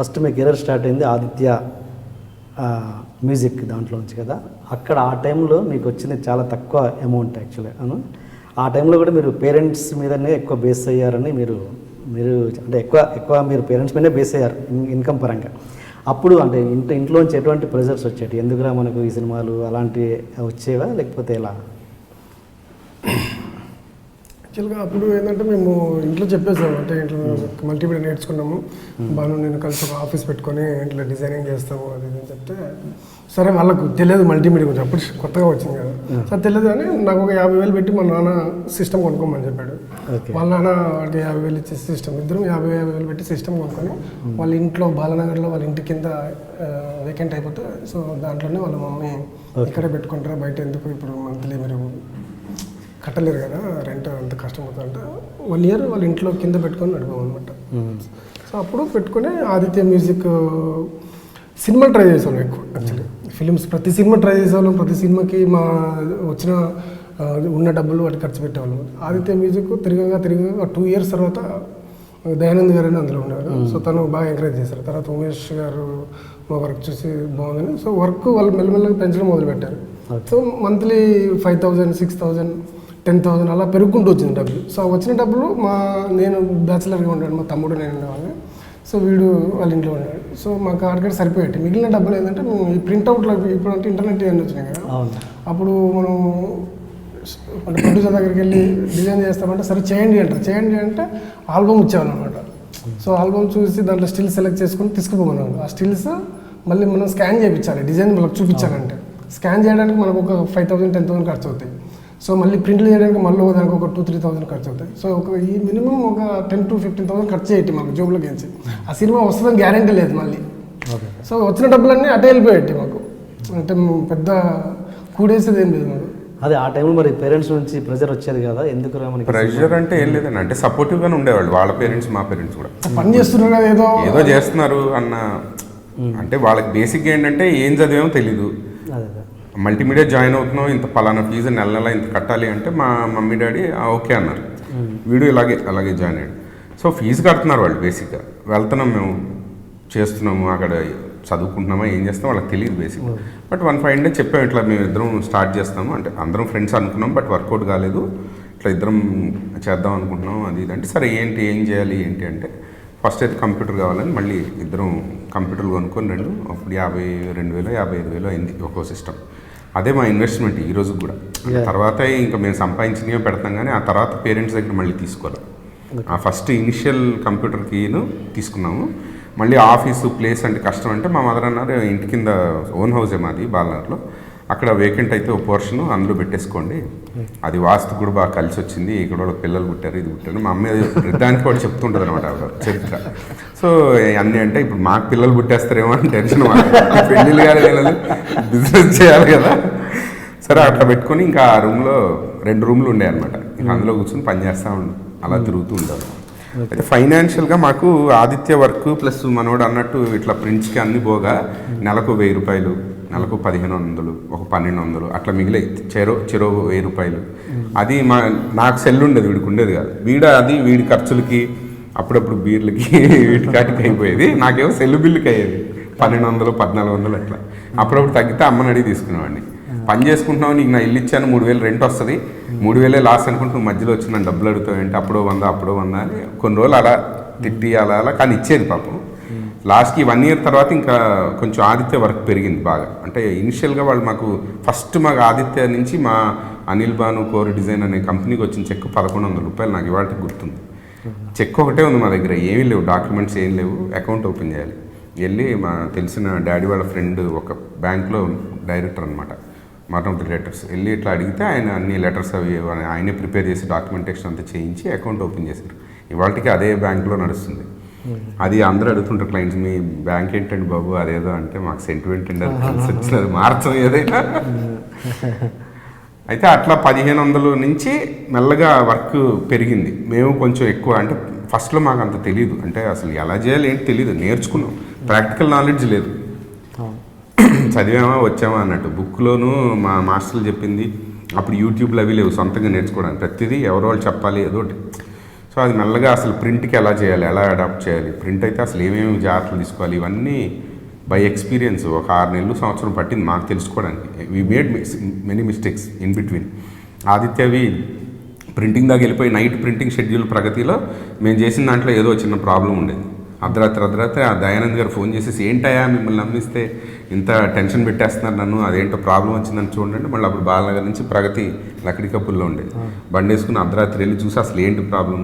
First మీ career start అయింది Aditya music దాంట్లోంచి కదా. అక్కడ ఆ టైంలో మీకు వచ్చింది చాలా తక్కువ అమౌంట్ యాక్చువల్లీ. ఆ టైంలో కూడా మీరు పేరెంట్స్ మీదనే ఎక్కువ బేస్ అయ్యారని మీరు అంటే ఎక్కువ మీరు పేరెంట్స్ మీదనే బేస్ అయ్యారు ఇన్కమ్ పరంగా. అప్పుడు అంటే ఇంట్లోంచి ఎటువంటి ప్రెజర్స్ వచ్చేటి, ఎందుకురా మనకు ఈ సినిమాలు అలాంటివి వచ్చేవా లేకపోతే ఎలా? యాక్చువల్గా అప్పుడు ఏంటంటే మేము ఇంట్లో చెప్పేసాము, అంటే ఇంట్లో మల్టీమీడియా నేర్చుకున్నాము, బాను నేను కలిసి ఒక ఆఫీస్ పెట్టుకొని ఇంట్లో డిజైనింగ్ చేస్తాము అది ఇది అని చెప్తే, సరే వాళ్ళకు తెలియదు మల్టీమీడియా గురించి, అప్పుడు కొత్తగా వచ్చింది కదా, సరే తెలియదు అని నాకు ఒక 50,000 పెట్టి మా నాన్న సిస్టమ్ కొనుక్కోమని చెప్పాడు. వాళ్ళ నాన్న వాడికి 50,000 ఇచ్చే సిస్టమ్, ఇద్దరు 50,000 పెట్టి సిస్టమ్ కొనుక్కొని వాళ్ళ ఇంట్లో బాలనగర్లో వాళ్ళ ఇంటి కింద వేకెంట్ అయిపోతే, సో దాంట్లోనే వాళ్ళ మమ్మీ ఇక్కడే పెట్టుకుంటారా, బయట ఎందుకు ఇప్పుడు మంత్లీ మీరు కట్టలేరు కదా, రెంట్ అంత కష్టం అవుతుందంటే 1 year వాళ్ళ ఇంట్లో కింద పెట్టుకొని నడిపాం అనమాట. సో అప్పుడు పెట్టుకుని ఆదిత్య మ్యూజిక్ సినిమా ట్రై చేసేవాళ్ళం ఎక్కువ. యాక్చువల్లీ ఫిలిమ్స్ ప్రతి సినిమా ట్రై చేసేవాళ్ళం, ప్రతి సినిమాకి మా వచ్చిన ఉన్న డబ్బులు వాటి ఖర్చు పెట్టేవాళ్ళం. ఆదిత్య మ్యూజిక్ తిరగగా 2 years తర్వాత దయానంద్ గారు అని అందులో ఉన్నారు. సో తను బాగా ఎంకరేజ్ చేశారు. తర్వాత ఉమేష్ గారు మా వర్క్ చూసి బాగుందని, సో వర్క్ వాళ్ళు మెల్లమెల్లగా పెంచడం మొదలుపెట్టారు. సో మంత్లీ 5,000, 6,000, 10,000 అలా పెరుగుకుంటూ వచ్చింది డబ్బులు. సో వచ్చిన డబ్బులు నేను బ్యాచిలర్గా ఉన్నాడు, మా తమ్ముడు నేను ఉండేవాళ్ళని, సో వీడు వాళ్ళ ఇంట్లో ఉన్నాడు. సో మాకు ఆడికి సరిపోయేటి. మిగిలిన డబ్బులు ఏంటంటే మేము ఈ ప్రింట్అవుట్లో ఇప్పుడు అంటే ఇంటర్నెట్ అన్నీ వచ్చినాయి కదా, అప్పుడు మనం అంటే ప్రొడ్యూసర్ దగ్గరికి వెళ్ళి డిజైన్ చేస్తామంటే సరే చేయండి అంటే ఆల్బమ్ ఇచ్చేవాళ్ళు అనమాట. సో ఆల్బమ్ చూసి దాంట్లో స్టిల్స్ సెలెక్ట్ చేసుకుని తీసుకుపోమన్నాడు. ఆ స్టిల్స్ మళ్ళీ మనం స్కాన్ చేయించాలి, డిజైన్ మనకు చూపించాలంటే స్కాన్ చేయడానికి మనకు ఒక 5,000, 10,000 ఖర్చు అవుతాయి. సో మళ్ళీ ప్రింట్లు చేయడానికి మళ్ళీ దానికి ఒక 2,000-3,000 ఖర్చు అవుతాయి. సో ఈ మినిమం ఒక 10,000-15,000 ఖర్చు చేయండి మాకు జోబులోకి నుంచి. ఆ సినిమా వస్తుందని గ్యారంటీ లేదు మళ్ళీ. సో వచ్చిన డబ్బులన్నీ అటే వెళ్ళిపోయాయి మాకు, అంటే పెద్ద కూడేసేది ఏం లేదు మాకు. అదే ఆ టైంలో మరి పేరెంట్స్ నుంచి ప్రెజర్ వచ్చేది కదా, ఎందుకు ప్రెషర్ అంటే ఏం లేదండి, అంటే సపోర్టివ్ గానే ఉండేవాళ్ళు వాళ్ళ పేరెంట్స్, మా పేరెంట్స్ కూడా. పని చేస్తున్నారు కదా, ఏదో చేస్తున్నారు అన్న, అంటే వాళ్ళకి బేసిక్ ఏంటంటే ఏం చదివేమో తెలీదు. మల్టీమీడియా జాయిన్ అవుతున్నావు, ఇంత పలానా ఫీజు నెల ఇంత కట్టాలి అంటే మా మమ్మీ డాడీ ఓకే అన్నారు. వీడు అలాగే జాయిన్ అయ్యాడు. సో ఫీజు కడుతున్నారు వాళ్ళు, బేసిక్గా వెళ్తున్నాం మేము, చేస్తున్నాము, అక్కడ చదువుకుంటున్నామా ఏం చేస్తాం వాళ్ళకి తెలియదు బేసిక్. బట్ 1 fine day చెప్పాము, ఇట్లా మేము ఇద్దరం స్టార్ట్ చేస్తాము, అంటే అందరం ఫ్రెండ్స్ అనుకున్నాం, బట్ వర్కౌట్ కాలేదు, ఇట్లా ఇద్దరం చేద్దాం అనుకుంటున్నాం అది ఇది అంటే, సరే ఏం చేయాలి అంటే ఫస్ట్ అయితే కంప్యూటర్ కావాలని మళ్ళీ ఇద్దరం కంప్యూటర్లు కొనుక్కొని అప్పుడు 52,000 55,000 అయింది ఒక్కో సిస్టమ్. అదే మా ఇన్వెస్ట్మెంట్ ఈ రోజు కూడా. తర్వాత ఇంకా మేము సంపాదించినవే పెడతాం, కానీ ఆ తర్వాత పేరెంట్స్ దగ్గర మళ్ళీ తీసుకోవాలి. ఆ ఫస్ట్ ఇనిషియల్ కంప్యూటర్కి తీసుకున్నాము. మళ్ళీ ఆఫీసు ప్లేస్ అంటే కష్టం అంటే మా మదర్ అన్నారు, ఇంటి కింద ఓన్ హౌసే మాది బాలనగర్లో, అక్కడ వేకెంట్ అయితే ఒక పోర్షన్ అందులో పెట్టేసుకోండి, అది వాస్తు కూడా బాగా కలిసి వచ్చింది, ఇక్కడ వాళ్ళకి పిల్లలు పుట్టారు ఇది పుట్టారు, మా అమ్మాయి వృద్ధానికి కూడా చెప్తుంటుంది అనమాట చరిత్ర. సో అన్నీ అంటే ఇప్పుడు మాకు పిల్లలు పుట్టేస్తారేమో అని టెన్షన్, పెళ్ళిళ్ళు కానీ బిజినెస్ చేయాలి కదా. సరే అట్లా పెట్టుకొని ఇంకా ఆ రూమ్లో 2 rooms ఉండేవి అనమాట, ఇంకా అందులో కూర్చొని పని చేస్తూ అలా తిరుగుతూ ఉంటారు. అయితే ఫైనాన్షియల్గా మాకు ఆదిత్య వర్క్ ప్లస్ మనోడు అన్నట్టు ఇట్లా ప్రింట్స్కి అన్ని పోగా నెలకు 1,000 రూపాయలు, నెలకు 1,500, ఒక 1,200 అట్లా మిగిలే, చెరో 1,000 రూపాయలు. అది నాకు సెల్ ఉండేది, వీడికి ఉండేది కాదు. వీడి ఖర్చులకి అప్పుడప్పుడు బీర్లకి వీటికాటికి అయిపోయేది, నాకేమో సెల్ బిల్లుకి అయ్యేది 1,200, 1,400 అట్లా. అప్పుడప్పుడు తగ్గితే అమ్మని అడిగి తీసుకునేవాడిని. పని చేసుకుంటున్నావు, నీకు నా ఇల్లు ఇచ్చాను 3,000 రెంట్ వస్తుంది, 3,000 లాస్ అనుకుంటూ మధ్యలో వచ్చి నన్ను డబ్బులు అడుగుతావు ఏంటి, అప్పుడో 100 అని కొన్ని రోజులు అలా తిట్టి అలా కానీ ఇచ్చేది పాపం. లాస్ట్కి 1 year తర్వాత ఇంకా కొంచెం ఆదిత్య వర్క్ పెరిగింది బాగా. అంటే ఇనిషియల్గా వాళ్ళు మాకు మాకు ఆదిత్య నుంచి మా అనిల్ బాను కోర్ డిజైన్ అనే కంపెనీకి వచ్చిన చెక్ 1,100 రూపాయలు నాకు ఇవాళ గుర్తుంది. చెక్ ఒకటే ఉంది మా దగ్గర, ఏమీ లేవు, డాక్యుమెంట్స్ ఏం లేవు, అకౌంట్ ఓపెన్ చేయాలి. వెళ్ళి మా తెలిసిన డాడీ వాళ్ళ ఫ్రెండ్ ఒక బ్యాంక్లో డైరెక్టర్ అనమాట, వన్ ఆఫ్ ది లెటర్స్, వెళ్ళి ఇట్లా అడిగితే ఆయన అన్ని లెటర్స్ అవి ఆయనే ప్రిపేర్ చేసి డాక్యుమెంటేషన్ అంతా చేయించి అకౌంట్ ఓపెన్ చేశారు. ఇవాళకి అదే బ్యాంక్లో నడుస్తుంది. అది అందరూ అడుగుతుంటారు క్లయింట్స్, మీ బ్యాంక్ ఏంటండి బాబు అదేదో అంటే, మాకు సెంటిమెంట్ అండి, అది కలిసి వచ్చినది మార్చం ఏదైనా. అయితే అట్లా 1,500 నుంచి మెల్లగా వర్క్ పెరిగింది. మేము కొంచెం ఎక్కువ, అంటే ఫస్ట్లో మాకు అంత తెలియదు, అంటే అసలు ఎలా చేయాలి ఏంటి తెలియదు, నేర్చుకున్నాం, ప్రాక్టికల్ నాలెడ్జ్ లేదు, చదివామా వచ్చామా అన్నట్టు. బుక్లోనూ మా మాస్టర్లు చెప్పింది, అప్పుడు యూట్యూబ్లో అవి లేవు సొంతంగా నేర్చుకోవడానికి, ప్రతిదీ ఎవరో వాళ్ళు చెప్పాలి ఏదోటి. సో అది మెల్లగా అసలు ప్రింట్కి ఎలా చేయాలి, ఎలా అడాప్ట్ చేయాలి, ప్రింట్ అయితే అసలు ఏమేమి జాగ్రత్తలు తీసుకోవాలి, ఇవన్నీ బై ఎక్స్పీరియన్స్ ఒక 6 నెలలు సంవత్సరం పట్టింది మాకు తెలుసుకోవడానికి. We made many mistakes in between. ఆదిత్యవి ప్రింటింగ్ దాకా వెళ్ళిపోయి నైట్ ప్రింటింగ్ షెడ్యూల్ ప్రగతిలో మేము చేసిన దాంట్లో ఏదో చిన్న ప్రాబ్లం ఉండేది. అర్ధరాత్రి ఆ దయానంద్ గారు ఫోన్ చేసేసి ఏంటయ్యా మిమ్మల్ని నమ్మిస్తే ఇంత టెన్షన్ పెట్టేస్తున్నారు నన్ను, అదేంటో ప్రాబ్లం వచ్చిందని చూడండి. మళ్ళీ అప్పుడు బాలనగర్ నుంచి ప్రగతి లక్కడి కప్పుల్లో ఉండేది. బండి వేసుకుని అర్ధరాత్రి వెళ్ళి చూసి అసలు ఏంటి ప్రాబ్లం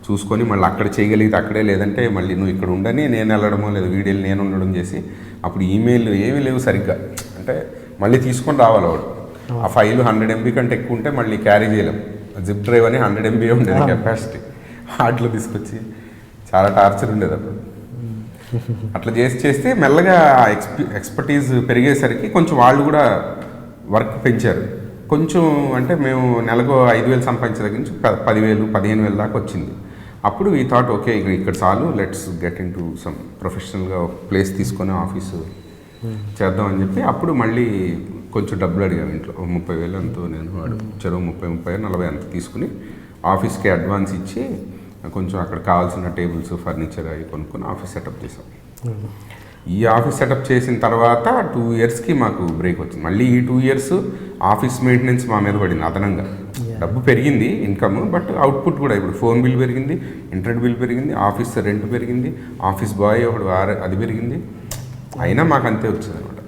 చూసుకొని మళ్ళీ అక్కడ చేయగలిగితే అక్కడే, లేదంటే మళ్ళీ నువ్వు ఇక్కడ ఉండని నేను వెళ్ళడమో లేదా వీడియోలు నేను ఉండడం చేసి అప్పుడు ఈమెయిల్ ఏమీ లేవు సరిగ్గా. అంటే మళ్ళీ తీసుకొని రావాలి వాడు. ఆ ఫైల్ 100 MB కంటే ఎక్కువ ఉంటే మళ్ళీ క్యారీ చేయలేం. జిప్ డ్రైవ్ అని 100 MB ఉండేది కెపాసిటీ. వాటిలో తీసుకొచ్చి చాలా టార్చర్ ఉండేది అప్పుడు. అట్లా చేస్తే మెల్లగా ఎక్స్పర్టీజ్ పెరిగేసరికి కొంచెం వాళ్ళు కూడా వర్క్ పెంచారు కొంచెం. అంటే మేము నెలకు 5,000 సంపాదించే దగ్గర నుంచి 10,000 15,000 దాకా వచ్చింది. అప్పుడు ఈ థాట్ ఓకే ఇక్కడ చాలు, let's get in to some ప్రొఫెషనల్గా ప్లేస్ తీసుకొని ఆఫీసు చేద్దామని చెప్పి అప్పుడు మళ్ళీ కొంచెం డబ్బులు అడిగాము ఇంట్లో. 30,000 ఎంతో నేను వాడు చెరువు 30, 40 అంత తీసుకుని ఆఫీస్కి అడ్వాన్స్ ఇచ్చి కొంచెం అక్కడ కావాల్సిన టేబుల్స్ ఫర్నిచర్ అవి కొనుక్కొని ఆఫీస్ సెటప్ చేసాం. ఈ ఆఫీస్ సెటప్ చేసిన తర్వాత 2 ఇయర్స్కి మాకు బ్రేక్ వచ్చింది. మళ్ళీ ఈ 2 ఇయర్స్ ఆఫీస్ మెయింటెనెన్స్ మా మీద పడింది అదనంగా. డబ్బు పెరిగింది ఇన్కమ్, బట్ అవుట్పుట్ కూడా ఇప్పుడు ఫోన్ బిల్ పెరిగింది, ఇంటర్నెట్ బిల్ పెరిగింది, ఆఫీస్ రెంట్ పెరిగింది, ఆఫీస్ బాయ్ ఒకడు అది పెరిగింది. అయినా మాకు అంతే వచ్చింది అనమాట.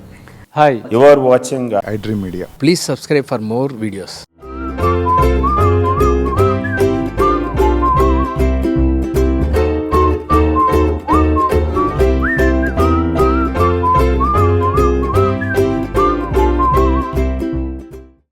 Hi, You are watching iDream Media. please subscribe for more videos.